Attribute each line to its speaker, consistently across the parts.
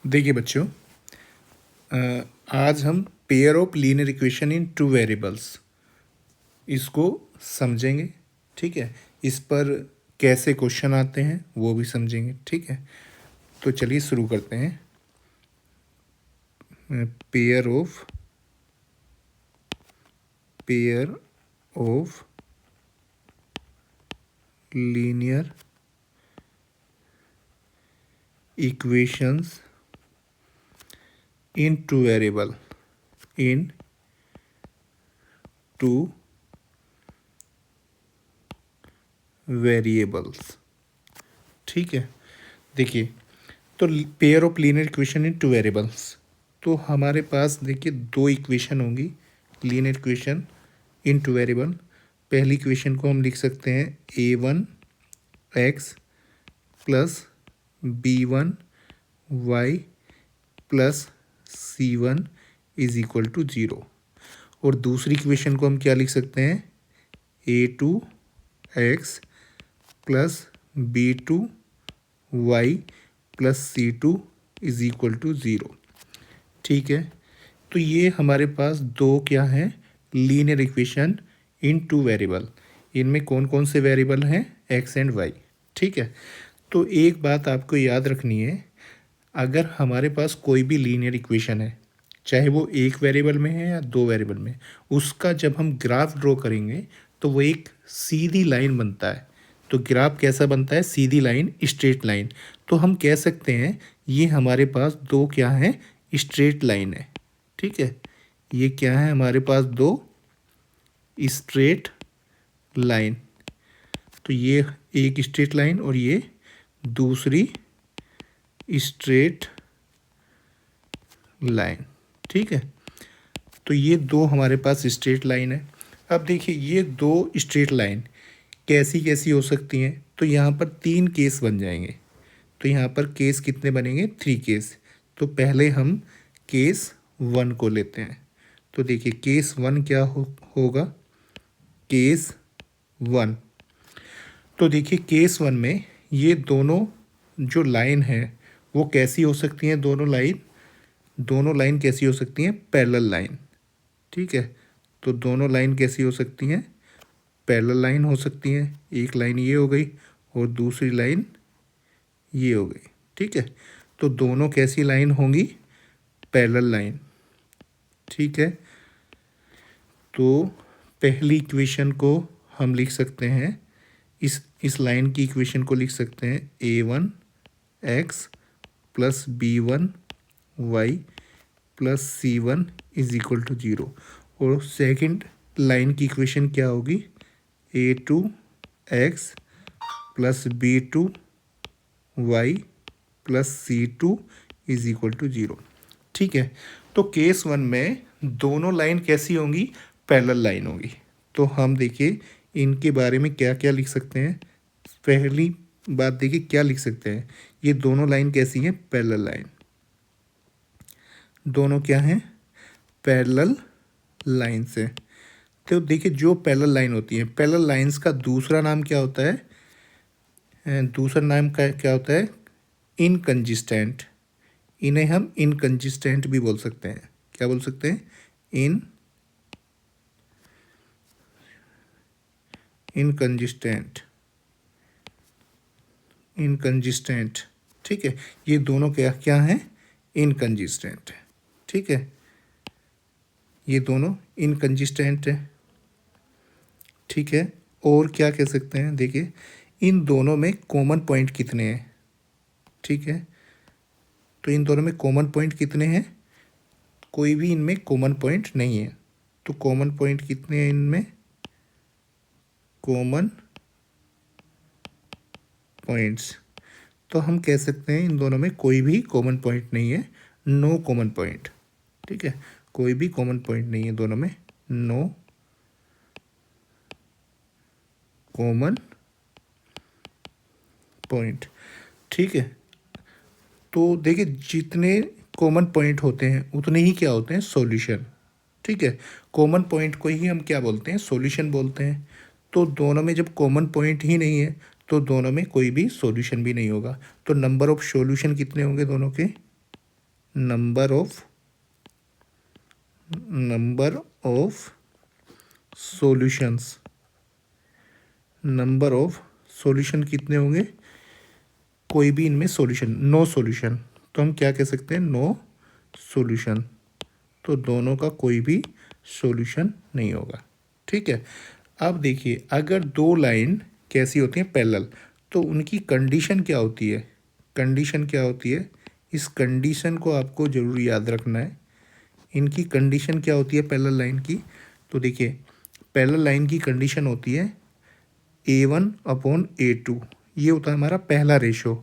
Speaker 1: देखिए बच्चों, आज हम pair of linear equation in two variables इसको समझेंगे। ठीक है, इस पर कैसे क्वेश्चन आते हैं वो भी समझेंगे। ठीक है, तो चलिए शुरू करते हैं। Pair of linear equations in two variable in two variables. ठीक है, देखिए, तो pair of linear equation in two variables, तो हमारे पास देखिए दो इक्वेशन होंगी linear equation in two variable. पहली इक्वेशन को हम लिख सकते हैं a1x plus b1y plus c1 is equal to 0। और दूसरी इक्वेशन को हम क्या लिख सकते हैं, a2x plus b2y plus c2 is equal to 0। ठीक है, तो ये हमारे पास दो क्या हैं, linear equation in two variable. इनमें कौन कौन से वेरिएबल हैं, एक्स एंड वाई। ठीक है, तो एक बात आपको याद रखनी है, अगर हमारे पास कोई भी लीनियर इक्वेशन है, चाहे वो एक वेरिएबल में है या दो वेरिएबल में, उसका जब हम ग्राफ ड्रॉ करेंगे तो वो एक सीधी लाइन बनता है। तो ग्राफ कैसा बनता है, सीधी लाइन, स्ट्रेट लाइन। तो हम कह सकते हैं ये हमारे पास दो क्या हैं, स्ट्रेट लाइन है। ठीक है, ये क्या है, हमारे पास दो स्ट्रेट लाइन। तो ये एक स्ट्रेट लाइन और ये दूसरी स्ट्रेट लाइन। ठीक है, तो ये दो हमारे पास स्ट्रेट लाइन है। अब देखिए ये दो स्ट्रेट लाइन कैसी कैसी हो सकती हैं, तो यहाँ पर तीन केस बन जाएंगे। तो यहाँ पर केस कितने बनेंगे, 3 केस। तो पहले हम केस 1 को लेते हैं। तो देखिए केस 1 क्या होगा, केस 1। तो देखिए केस 1 में ये दोनों जो लाइन है वो कैसी हो सकती हैं, दोनों लाइन कैसी हो सकती हैं, पैरेलल लाइन। ठीक है, तो दोनों लाइन कैसी हो सकती हैं, पैरेलल लाइन हो सकती हैं। एक लाइन ये हो गई और दूसरी लाइन ये हो गई। ठीक है, तो दोनों कैसी लाइन होंगी, पैरेलल लाइन। ठीक है, तो पहली इक्वेशन को हम लिख सकते हैं, इस लाइन की इक्वेशन को लिख सकते हैं a1x plus b1y plus c1 is equal to 0। और सेकंड लाइन की इक्वेशन क्या होगी, a2x plus b2y plus c2 is equal to 0। ठीक है, तो केस 1 में दोनों लाइन कैसी होंगी, पैरेलल लाइन होगी। तो हम देखिए इनके बारे में क्या क्या लिख सकते हैं। पहली बात देखिए क्या लिख सकते हैं, ये दोनों लाइन कैसी हैं, पैरेलल लाइन। दोनों क्या हैं, पैरेलल लाइन से। तो देखिए जो पैरेलल लाइन होती है, पैरेलल लाइंस का दूसरा नाम क्या होता है, दूसरा नाम क्या होता है, इनकंसिस्टेंट। इन्हें हम इनकंसिस्टेंट भी बोल सकते हैं। क्या बोल सकते हैं, इनकंसिस्टेंट। ठीक है, ये दोनों क्या क्या हैं, इनकंसिस्टेंट है। ठीक है, ये दोनों इनकंसिस्टेंट है। ठीक है, और क्या कह सकते हैं, देखिए इन दोनों में कॉमन पॉइंट कितने हैं। ठीक है, तो इन दोनों में कॉमन पॉइंट कितने हैं, कोई भी इनमें कॉमन पॉइंट नहीं है। तो कॉमन पॉइंट कितने हैं इनमें, कॉमन पॉइंट्स, तो हम कह सकते हैं इन दोनों में कोई भी कॉमन पॉइंट नहीं है, नो कॉमन पॉइंट। ठीक है, कोई भी कॉमन पॉइंट नहीं है दोनों में, नो कॉमन पॉइंट। ठीक है, तो देखिए जितने कॉमन पॉइंट होते हैं उतने ही क्या होते हैं, सॉल्यूशन। ठीक है, कॉमन पॉइंट को ही हम क्या बोलते हैं, सॉल्यूशन बोलते हैं। तो दोनों में जब कॉमन पॉइंट ही नहीं है तो दोनों में कोई भी सॉल्यूशन भी नहीं होगा। तो नंबर ऑफ सॉल्यूशन कितने होंगे दोनों के, number of solutions, number of solution कितने होंगे, कोई भी इनमें सॉल्यूशन, नो सॉल्यूशन, तो हम क्या कह सकते हैं, नो सॉल्यूशन, तो दोनों का कोई भी सॉल्यूशन नहीं होगा। ठीक है। अब देखिए अगर दो लाइन कैसी होती हैं, पैरेलल, तो उनकी कंडीशन क्या होती है, कंडीशन क्या होती है, इस कंडीशन को आपको ज़रूर याद रखना है। इनकी कंडीशन क्या होती है पैरेलल लाइन की, तो देखिए पैरेलल लाइन की कंडीशन होती है A1/A2, ये होता है हमारा पहला रेशो,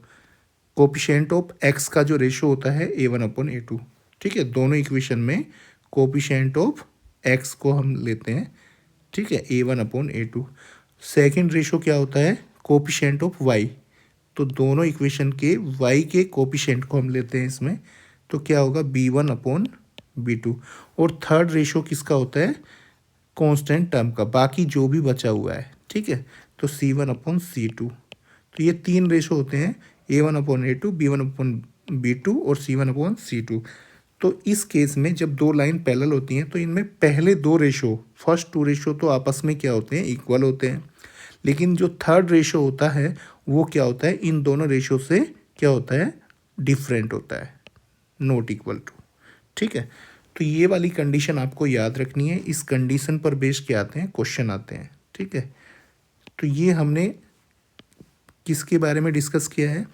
Speaker 1: कोपिशेंट ऑफ एक्स का जो रेशो होता है A1/A2। ठीक है, दोनों इक्वेशन में कोपिशेंट ऑफ एक्स को हम लेते हैं, ठीक है, A1/A2। सेकेंड रेशो क्या होता है, कोपिशेंट ऑफ वाई, तो दोनों इक्वेशन के वाई के कोपिशेंट को हम लेते हैं इसमें, तो क्या होगा B1/B2। और थर्ड रेशो किसका होता है, कांस्टेंट टर्म का, बाकी जो भी बचा हुआ है, ठीक है, तो C1/C2। तो ये तीन रेशो होते हैं, A1/A2, B1/B2 और C1/C2। तो इस केस में जब दो लाइन पैरेलल होती हैं तो इनमें पहले दो रेशो, फर्स्ट टू रेशो तो आपस में क्या होते हैं, इक्वल होते हैं, लेकिन जो थर्ड रेशो होता है वो क्या होता है, इन दोनों रेशो से क्या होता है, डिफरेंट होता है, नॉट इक्वल टू। ठीक है, तो ये वाली कंडीशन आपको याद रखनी है, इस कंडीशन पर बेस क्या आते हैं, क्वेश्चन आते हैं। ठीक है, तो ये हमने किसके बारे में डिस्कस किया है,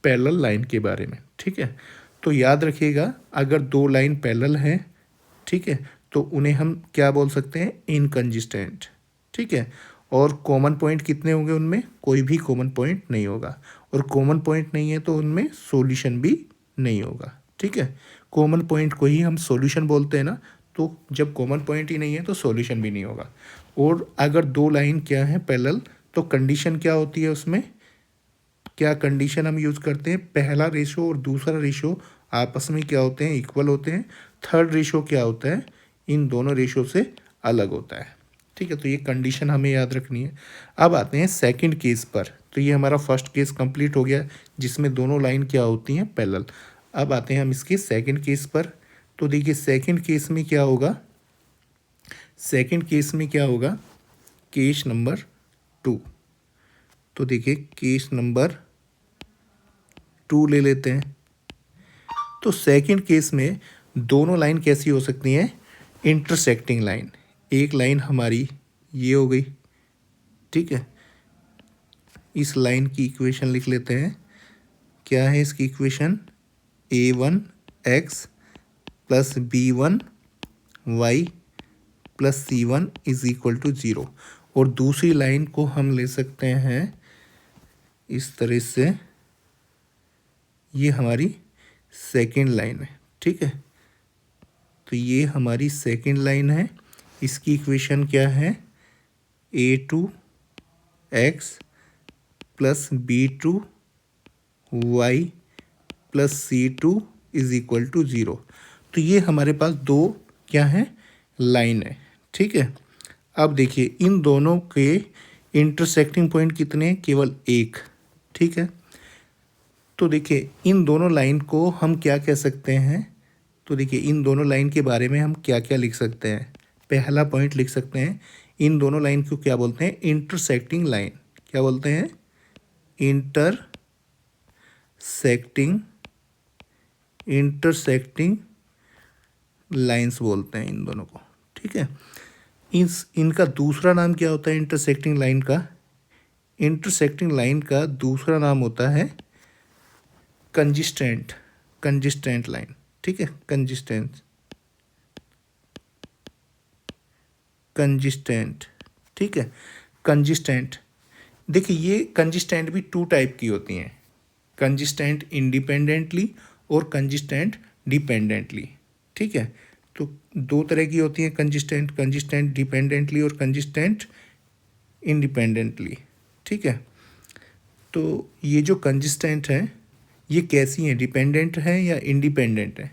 Speaker 1: पैरेलल लाइन के बारे में। ठीक है, तो याद रखिएगा अगर दो लाइन पैरेलल हैं, ठीक है, तो उन्हें हम क्या बोल सकते हैं, इनकंजिस्टेंट। ठीक है, और कॉमन पॉइंट कितने होंगे उनमें, कोई भी कॉमन पॉइंट नहीं होगा, और कॉमन पॉइंट नहीं है तो उनमें सॉल्यूशन भी नहीं होगा। ठीक है, कॉमन पॉइंट को ही हम सॉल्यूशन बोलते हैं ना, तो जब कॉमन पॉइंट ही नहीं है तो सॉल्यूशन भी नहीं होगा। और अगर दो लाइन क्या है पैरेलल, तो कंडीशन क्या होती है उसमें, क्या कंडीशन हम यूज़ करते हैं, पहला रेशो और दूसरा रेशो आपस में क्या होते हैं, इक्वल होते हैं, थर्ड रेशो क्या होता है, इन दोनों रेशो से अलग होता है। ठीक है, तो ये कंडीशन हमें याद रखनी है। अब आते हैं सेकंड केस पर, तो ये हमारा फर्स्ट केस कंप्लीट हो गया जिसमें दोनों लाइन क्या होती हैं, पैरेलल। अब आते हैं हम इसके सेकंड केस पर, तो देखिए सेकंड केस में क्या होगा, सेकंड केस में क्या होगा, केस नंबर 2, तो देखिए केस नंबर 2 ले लेते हैं। तो सेकंड केस में दोनों लाइन कैसी हो सकती हैं, इंटरसेक्टिंग लाइन, एक लाइन हमारी ये हो गई, ठीक है, इस लाइन की इक्वेशन लिख लेते हैं, क्या है इसकी equation, A1x plus B1y plus C1 is equal to 0। और दूसरी लाइन को हम ले सकते हैं इस तरह से, ये हमारी सेकेंड लाइन है। ठीक है, तो ये हमारी सेकेंड लाइन है, इसकी इक्वेशन क्या है, A2x plus B2y plus C2 is equal to 0। तो ये हमारे पास दो क्या है, लाइन है। ठीक है, अब देखिए इन दोनों के इंटरसेक्टिंग पॉइंट कितने हैं, केवल एक। ठीक है, तो देखिए इन दोनों लाइन को हम क्या कह सकते हैं, तो देखिए इन दोनों लाइन के बारे में हम क्या क्या लिख सकते हैं, पहला पॉइंट लिख सकते हैं, इन दोनों लाइन को क्या बोलते हैं, इंटरसेक्टिंग लाइन, क्या बोलते हैं, इंटरसेक्टिंग लाइंस बोलते हैं इन दोनों को। ठीक है, इनका दूसरा नाम क्या होता है, इंटरसेक्टिंग लाइन का, इंटरसेक्टिंग लाइन का दूसरा नाम होता है कंजिस्टेंट लाइन। ठीक है, कंजिस्टेंट। ठीक है, कंजिस्टेंट, देखिए ये कंजिस्टेंट भी टू टाइप की होती हैं, कंजिस्टेंट इंडिपेंडेंटली और कंजिस्टेंट डिपेंडेंटली। ठीक है, तो दो तरह की होती हैं कंजिस्टेंट डिपेंडेंटली और कंजिस्टेंट इंडिपेंडेंटली। ठीक है, तो ये जो कंजिस्टेंट है ये कैसी हैं, डिपेंडेंट है या इंडिपेंडेंट है,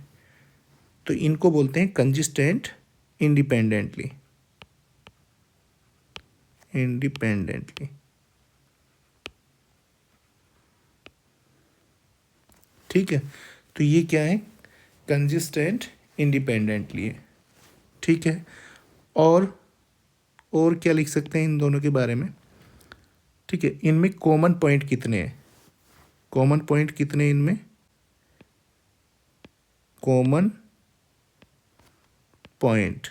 Speaker 1: तो इनको बोलते हैं कंजिस्टेंट इंडिपेंडेंटली। ठीक है, तो ये क्या है, कंजिस्टेंट इंडिपेंडेंटली है, ठीक है। और क्या लिख सकते हैं इन दोनों के बारे में, ठीक है। इनमें कॉमन पॉइंट कितने हैं, कॉमन पॉइंट कितने इनमें, कॉमन पॉइंट,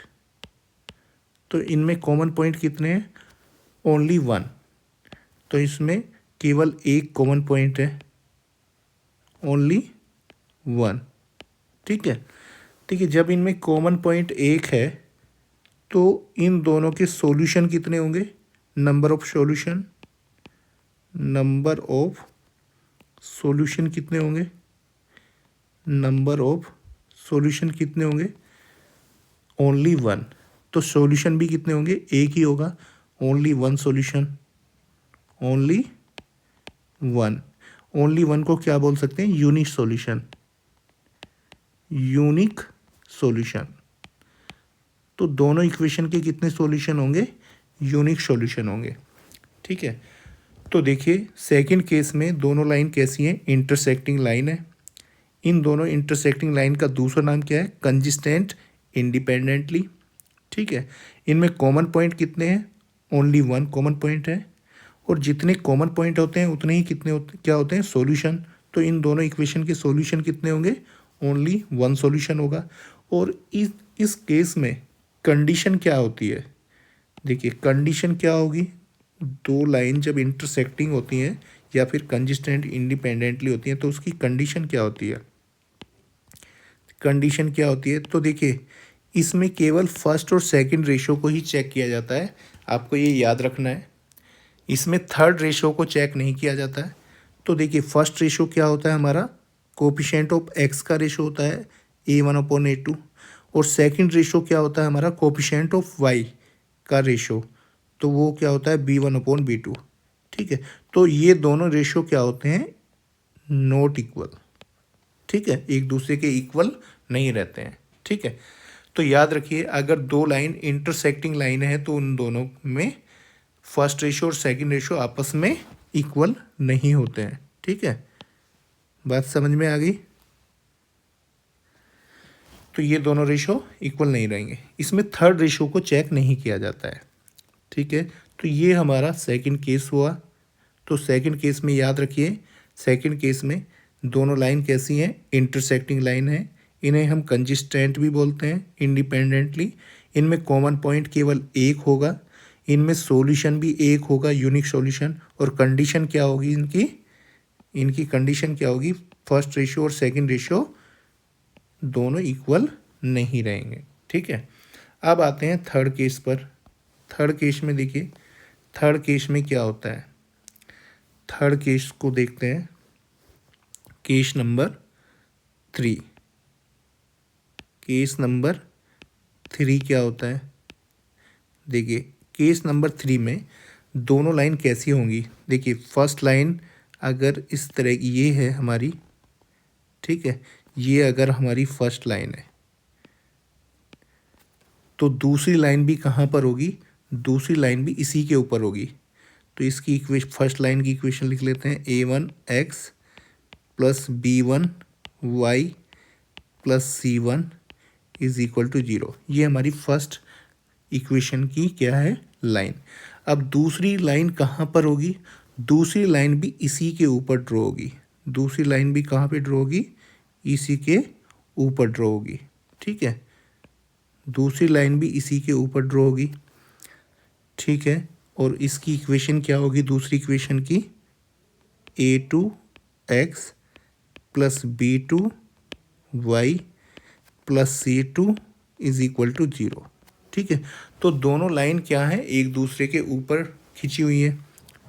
Speaker 1: तो इनमें कॉमन पॉइंट कितने हैं, ओनली वन। तो इसमें केवल एक कॉमन पॉइंट है, ओनली वन, ठीक है। ठीक है, जब इनमें कॉमन पॉइंट एक है तो इन दोनों के सॉल्यूशन कितने होंगे, number of solution, number of solution कितने होंगे, नंबर ऑफ सॉल्यूशन कितने होंगे, ओनली वन। तो सॉल्यूशन भी कितने होंगे, एक ही होगा, only one solution, only one. Only one को क्या बोल सकते हैं, यूनिक सॉल्यूशन, यूनिक सॉल्यूशन। तो दोनों इक्वेशन के कितने सॉल्यूशन होंगे, यूनिक सॉल्यूशन होंगे, ठीक है। तो देखिए सेकंड केस में दोनों लाइन कैसी हैं, इंटरसेक्टिंग लाइन है। इन दोनों इंटरसेक्टिंग लाइन का दूसरा नाम क्या है, कंजिस्टेंट इंडिपेंडेंटली, ठीक है। इनमें कॉमन पॉइंट कितने हैं, ओनली वन कॉमन पॉइंट है। और जितने कॉमन पॉइंट होते हैं उतने ही कितने क्या होते हैं, सॉल्यूशन। तो इन दोनों इक्वेशन के सॉल्यूशन कितने होंगे, ओनली वन सॉल्यूशन होगा। और इस केस में कंडीशन क्या होती है, देखिए कंडीशन क्या होगी, दो लाइन जब इंटरसेक्टिंग होती हैं या फिर कंजिस्टेंट इंडिपेंडेंटली होती हैं तो उसकी कंडीशन क्या होती है, कंडीशन क्या होती है। तो देखिए इसमें केवल फर्स्ट और सेकंड रेशो को ही चेक किया जाता है, आपको ये याद रखना है। इसमें थर्ड रेशो को चेक नहीं किया जाता है। तो देखिए फर्स्ट रेशो क्या होता है हमारा, कोफिशिएंट ऑफ एक्स का रेशो होता है A1/A2। और सेकंड रेशो क्या होता है हमारा, कोफिशिएंट ऑफ वाई का रेशो, तो वो क्या होता है B1/B2, ठीक है। तो ये दोनों रेशो क्या होते हैं, नॉट इक्वल, ठीक है, एक दूसरे के इक्वल नहीं रहते हैं, ठीक है। तो याद रखिए अगर दो लाइन इंटरसेक्टिंग लाइन है तो उन दोनों में फर्स्ट रेशो और सेकंड रेशो आपस में इक्वल नहीं होते हैं, ठीक है। बात समझ में आ गई। तो ये दोनों रेशो इक्वल नहीं रहेंगे, इसमें थर्ड रेशो को चेक नहीं किया जाता है, ठीक है। तो ये हमारा सेकंड केस हुआ। तो सेकंड केस में याद रखिए, सेकंड केस में दोनों लाइन कैसी हैं, इंटरसेक्टिंग लाइन है। इन्हें हम कंजिस्टेंट भी बोलते हैं इंडिपेंडेंटली। इनमें कॉमन पॉइंट केवल एक होगा, इनमें सॉल्यूशन भी एक होगा, यूनिक सॉल्यूशन। और कंडीशन क्या होगी इनकी, इनकी कंडीशन क्या होगी, फर्स्ट रेशियो और सेकंड रेशियो दोनों इक्वल नहीं रहेंगे, ठीक है। अब आते हैं थर्ड केस पर। थर्ड केस में देखिए, थर्ड केस में क्या होता है, थर्ड केस को देखते हैं, केस नंबर 3। केस नंबर 3 क्या होता है, देखिए केस नंबर 3 में दोनों लाइन कैसी होंगी, देखिए फर्स्ट लाइन अगर इस तरह की ये है हमारी, ठीक है, ये अगर हमारी फर्स्ट लाइन है तो दूसरी लाइन भी कहाँ पर होगी, दूसरी लाइन भी इसी के ऊपर होगी। तो इसकी इक्वेशन, फर्स्ट लाइन की इक्वेशन लिख लेते हैं, A1x plus B1y plus C1 is equal to 0। ये हमारी फर्स्ट इक्वेशन की क्या है, लाइन। अब दूसरी लाइन कहाँ पर होगी, दूसरी लाइन भी इसी के ऊपर ड्रॉ होगी, दूसरी लाइन भी कहाँ पे ड्रॉ होगी, इसी के ऊपर ड्रॉ होगी, ठीक है। दूसरी लाइन भी इसी के ऊपर ड्रॉ होगी, ठीक है। और इसकी इक्वेशन क्या होगी, दूसरी इक्वेशन की A2x plus B2y plus C2 is equal to 0, ठीक है। तो दोनों लाइन क्या है, एक दूसरे के ऊपर खिंची हुई है,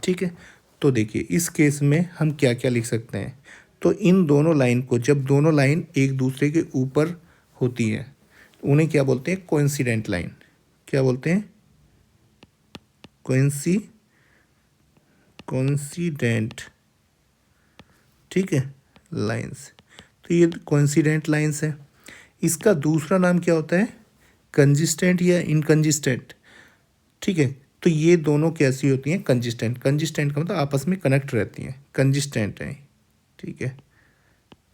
Speaker 1: ठीक है। तो देखिए इस केस में हम क्या क्या लिख सकते हैं, तो इन दोनों लाइन को, जब दोनों लाइन एक दूसरे के ऊपर होती हैं उन्हें क्या बोलते हैं, कोइंसिडेंट लाइन। क्या बोलते हैं, कोइंसिडेंट, ठीक है, लाइंस। तो ये कोइंसिडेंट लाइंस है। इसका दूसरा नाम क्या होता है, कंजिस्टेंट या इनकंजिस्टेंट, ठीक है। तो ये दोनों कैसी होती हैं, कंजिस्टेंट। कंजिस्टेंट का मतलब आपस में कनेक्ट रहती हैं, कंजिस्टेंट है, ठीक है,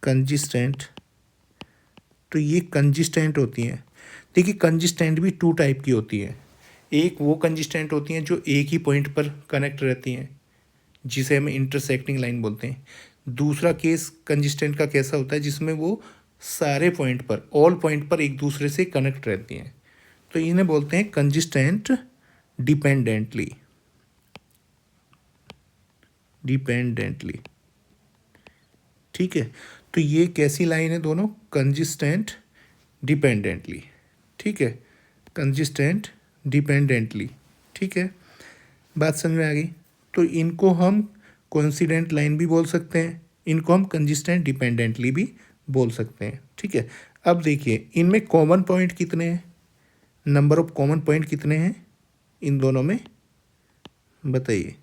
Speaker 1: कंजिस्टेंट तो ये कंजिस्टेंट होती हैं। देखिए कंजिस्टेंट भी टू टाइप की होती है। एक वो कंजिस्टेंट होती हैं जो एक ही पॉइंट पर कनेक्ट रहती हैं, जिसे हम इंटरसेक्टिंग लाइन बोलते हैं। दूसरा केस कंजिस्टेंट का कैसा होता है, जिसमें वो सारे पॉइंट पर, ऑल पॉइंट पर एक दूसरे से कनेक्ट रहती हैं, तो इन्हें बोलते हैं कंजिस्टेंट डिपेंडेंटली। डिपेंडेंटली, ठीक है। तो ये कैसी लाइन है दोनों, कंजिस्टेंट डिपेंडेंटली, ठीक है, कंजिस्टेंट डिपेंडेंटली, ठीक है। बात समझ में आ गई। तो इनको हम कोइंसिडेंट लाइन भी बोल सकते हैं, इनको हम कंजिस्टेंट डिपेंडेंटली भी बोल सकते हैं, ठीक है। अब देखिए इनमें कॉमन पॉइंट कितने हैं, नंबर ऑफ कॉमन पॉइंट कितने हैं इन दोनों में, बताइए।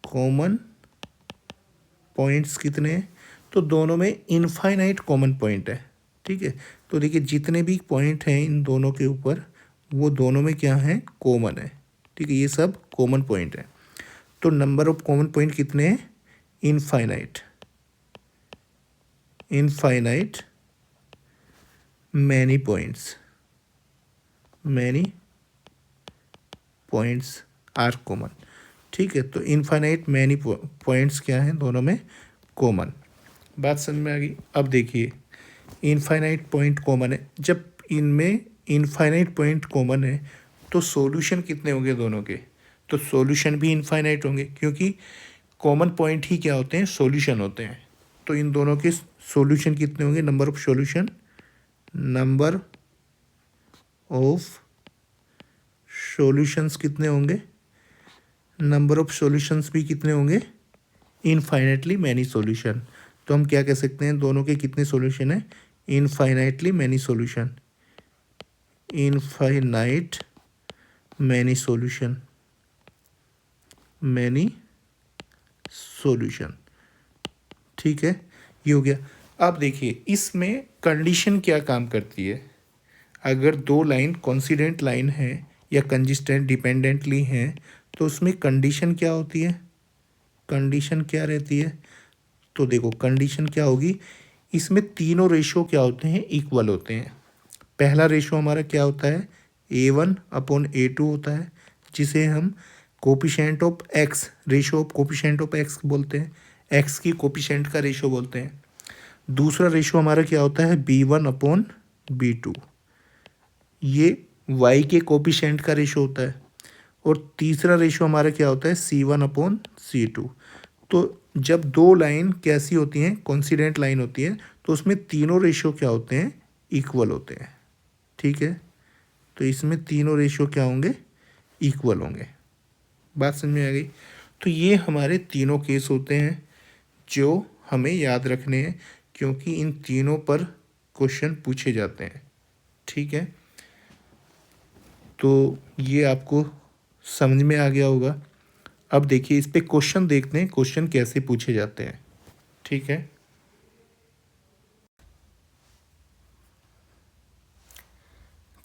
Speaker 1: कॉमन पॉइंट्स कितने हैं, तो दोनों में इनफाइनाइट कॉमन पॉइंट है, ठीक है। तो देखिए जितने भी पॉइंट हैं इन दोनों के ऊपर, वो दोनों में क्या है, कॉमन है, ठीक है, ये सब कॉमन पॉइंट है। तो नंबर ऑफ कॉमन पॉइंट कितने हैं, infinite. Infinite many points, many points are common, ठीक है। तो इनफाइनाइट मैनी पॉइंट्स क्या हैं, दोनों में कॉमन। बात समझ में आ गई। अब देखिए इनफाइनाइट पॉइंट कॉमन है, जब इनमें इनफाइनाइट पॉइंट कॉमन है तो सॉल्यूशन कितने होंगे दोनों के, तो सॉल्यूशन भी इनफाइनाइट होंगे, क्योंकि कॉमन पॉइंट ही क्या होते हैं, सॉल्यूशन होते हैं। तो इन दोनों के सॉल्यूशन कितने होंगे, number of solution, number of solutions कितने होंगे, नंबर ऑफ सॉल्यूशंस भी कितने होंगे, इनफाइनाइटली मैनी सॉल्यूशन। तो हम क्या कह सकते हैं, दोनों के कितने सॉल्यूशन है, infinitely many solution, infinite many solution, many solution, ठीक है, ये हो गया। अब देखिए इसमें कंडीशन क्या काम करती है, अगर दो लाइन कोइंसिडेंट लाइन है या कंजिस्टेंट डिपेंडेंटली हैं, तो उसमें कंडीशन क्या होती है, कंडीशन क्या रहती है, तो देखो कंडीशन क्या होगी, इसमें तीनों रेशो क्या होते हैं, इक्वल होते हैं। पहला रेशो हमारा क्या होता है, A1/A2 होता है, जिसे हम coefficient of x, ratio of coefficient of x बोलते हैं, एक्स की कोफिशिएंट का रेशो बोलते हैं। दूसरा रेशो हमारा क्या होता है, B1/B2, ये वाई के कोफिशिएंट का रेशो होता है। और तीसरा रेशो हमारा क्या होता है, C1/C2। तो जब दो लाइन कैसी होती हैं, कोइंसिडेंट लाइन होती है, तो उसमें तीनों रेशो क्या होते हैं, इक्वल होते हैं, ठीक है। तो इसमें तीनों रेशो क्या होंगे, इक्वल होंगे। बात समझ में आ गई। तो ये हमारे तीनों केस होते हैं जो हमें याद रखने हैं, क्योंकि इन तीनों पर क्वेश्चन पूछे जाते हैं, ठीक है। तो ये आपको समझ में आ गया होगा। अब देखिए इस पे क्वेश्चन देखते हैं, क्वेश्चन कैसे पूछे जाते हैं, ठीक है।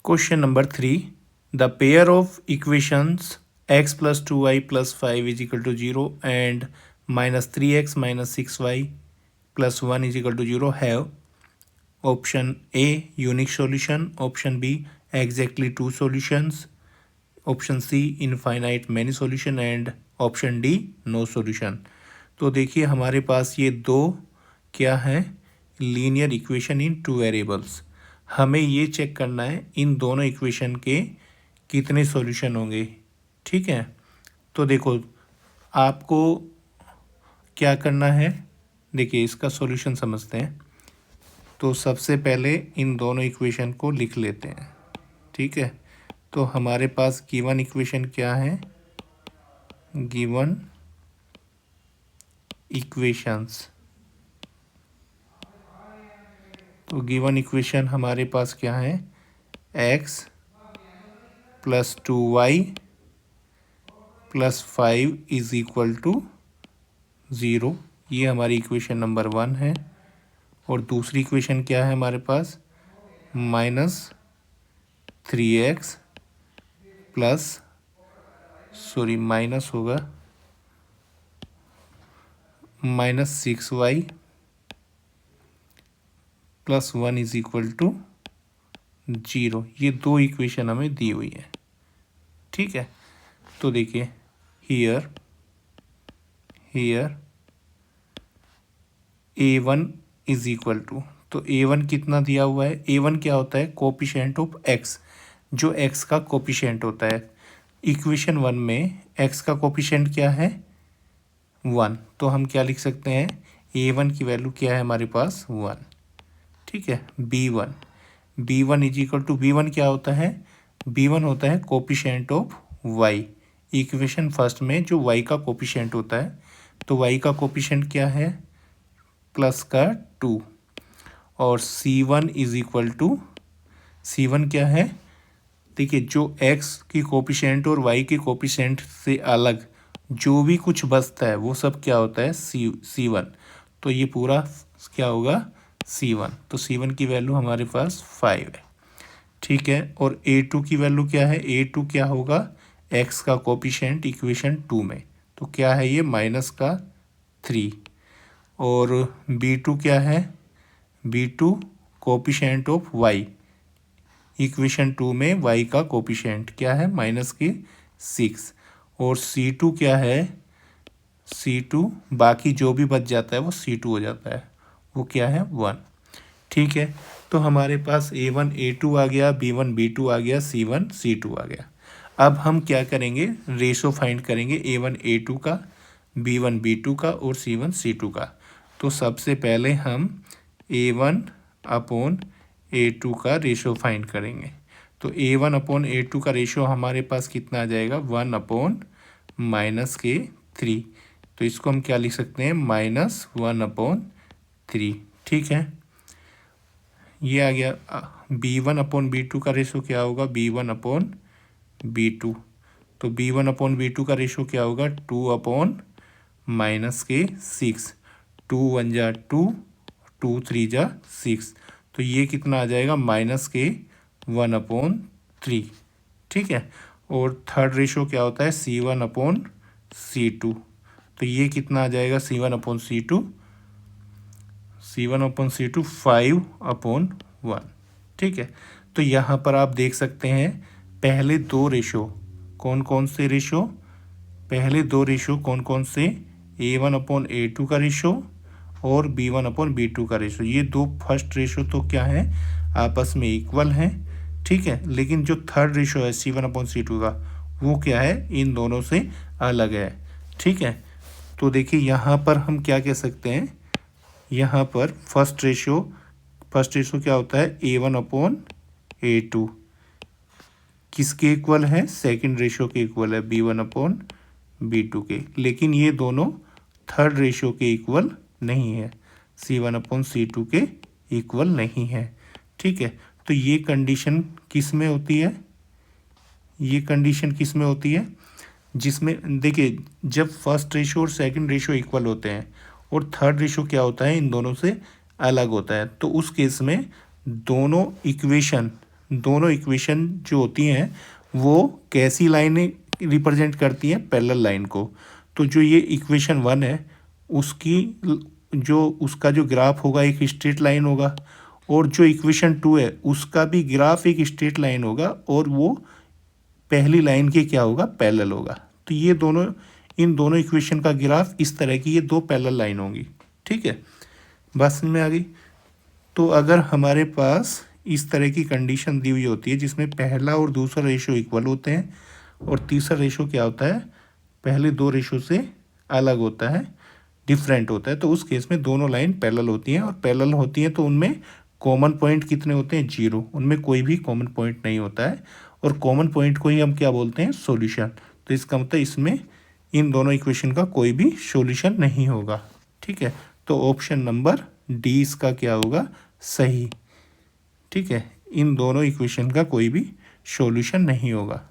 Speaker 1: Question number 3, the pair of equations x + 2y + 5 = 0 and -3x - 6y + 1 = 0 have option A unique solution, option B exactly two solutions, option C infinite many solution and option D no solution. तो देखिए हमारे पास ये दो क्या है, linear equation in two variables. हमें ये चेक करना है इन दोनों इक्वेशन के कितने सॉल्यूशन होंगे, ठीक है। तो देखो आपको क्या करना है, देखिए इसका सॉल्यूशन समझते हैं। तो सबसे पहले इन दोनों इक्वेशन को लिख लेते हैं, ठीक है। तो हमारे पास गिवन इक्वेशन क्या है, गिवन इक्वेशंस। तो गिवन इक्वेशन हमारे पास क्या है, x + 2y + 5 = 0, ये हमारी इक्वेशन नंबर 1 है। और दूसरी इक्वेशन क्या है हमारे पास, -3x प्लस, सॉरी माइनस होगा, -6y plus 1 is equal to 0। ये दो इक्वेशन हमें दी हुई है, ठीक है। तो देखिए here a1 is equal to, तो a1 कितना दिया हुआ है, a1 क्या होता है, कोपिशेंट ऑफ x, जो x का कोपिशेंट होता है। इक्वेशन 1 में x का कोपिशेंट क्या है, 1, तो हम क्या लिख सकते हैं, a1 की वैल्यू क्या है हमारे पास 1, ठीक है। b1 is equal to, b1 क्या होता है, b1 होता है coefficient of y। Equation first में जो y का कोपिशेंट होता है, तो y का कोपिशेंट क्या है, प्लस का 2। और c1 is equal to, c1 क्या है, देखिए जो x की कोपिशेंट और y की कोपिशेंट से अलग जो भी कुछ बचता है वो सब क्या होता है, c1। तो ये पूरा क्या होगा, c1। तो c1 की वैल्यू हमारे पास 5 है, ठीक है। और a2 की वैल्यू क्या है, a2 क्या होगा, x का कोपिशेंट इक्वेशन 2 में, तो क्या है ये -3। और b2 क्या है, b2 coefficient of y, equation 2 में y का कोपिशेंट क्या है, -6। और c2 क्या है, c2 बाकी जो भी बच जाता है वो c2 हो जाता है, वो क्या है 1, ठीक है। तो हमारे पास a1 a2 आ गया, b1 b2 आ गया, c1 c2 आ गया। अब हम क्या करेंगे, रेशो फाइंड करेंगे a1 a2 का, b1 b2 का और c1 c2 का। तो सबसे पहले हम a1 अपॉन a2 का रेशो फाइंड करेंगे। तो a1 अपॉन a2 का रेशो हमारे पास कितना आ जाएगा, 1 अपॉन -3। तो इसको हम क्या लिख सकते हैं, -1 अपॉन 3, ठीक है। ये आ गया। b1 अपॉन b2 का रेशो क्या होगा, b1 अपॉन b2। तो b1 अपॉन b2 का रेशो क्या होगा, 2 अपॉन -6। 2 1 जा 2, 2 3 जा 6, तो ये कितना आ जाएगा, -1 अपॉन 3, ठीक है। और थर्ड रेशो क्या होता है, c1 अपॉन c2। तो ये कितना आ जाएगा, c1 अपॉन c2, 5 अपॉन 1, ठीक है। तो यहाँ पर आप देख सकते हैं पहले दो रेशो कौन कौन से रेशो, पहले दो रेशो कौन कौन से, a1 अपॉन a2 का रेशो और b1 अपॉन b2 का रेशो। ये दो फर्स्ट रेशो तो क्या है, आपस में इक्वल हैं, ठीक है। लेकिन जो थर्ड रेशो है c1 अपॉन c2 का, वो क्या है, इन दोनों से अलग है, ठीक है। तो देखिए यहाँ पर हम क्या कह सकते हैं, यहाँ पर फर्स्ट रेशो क्या होता है, a1 अपॉन a2 किसके इक्वल है, सेकंड रेशो के इक्वल है, b1 अपॉन b2 के। लेकिन ये दोनों थर्ड रेशो के इक्वल नहीं है, c1 अपॉन c2 के इक्वल नहीं है, ठीक है। तो ये कंडीशन किस में होती है, ये कंडीशन किस में होती है, जिसमें देखिए जब फर्स्ट रेशो और सेकंड रेशो इक्वल होते हैं और थर्ड रेशो क्या होता है, इन दोनों से अलग होता है, तो उस केस में दोनों इक्वेशन जो होती हैं वो कैसी लाइनें रिप्रेजेंट करती हैं, पैरेलल लाइन को। तो जो ये इक्वेशन 1 है उसका जो ग्राफ होगा एक स्ट्रेट लाइन होगा, और जो इक्वेशन 2 है उसका भी ग्राफ एक स्ट्रेट लाइन होगा, और वो पहली लाइन के क्या होगा, पैरेलल होगा। तो ये दोनों, इन दोनों इक्वेशन का ग्राफ इस तरह की ये दो पैरेलल लाइन होंगी, ठीक है। बात समझ में आ गई। तो अगर हमारे पास इस तरह की कंडीशन दी हुई होती है जिसमें पहला और दूसरा रेशो इक्वल होते हैं और तीसरा रेशो क्या होता है, पहले दो रेशो से अलग होता है, डिफरेंट होता है, तो उस केस में दोनों लाइन पैरेलल होती हैं। और पैरेलल होती हैं तो उनमें कॉमन पॉइंट कितने होते हैं, 0, उनमें कोई भी कॉमन पॉइंट नहीं होता है, और कॉमन पॉइंट को ही हम क्या बोलते हैं, सॉल्यूशन। तो इसका मतलब इसमें इन दोनों इक्वेशन का कोई भी सॉल्यूशन नहीं होगा, ठीक है। तो ऑप्शन नंबर डी इसका क्या होगा, सही, ठीक है। इन दोनों इक्वेशन का कोई भी सॉल्यूशन नहीं होगा।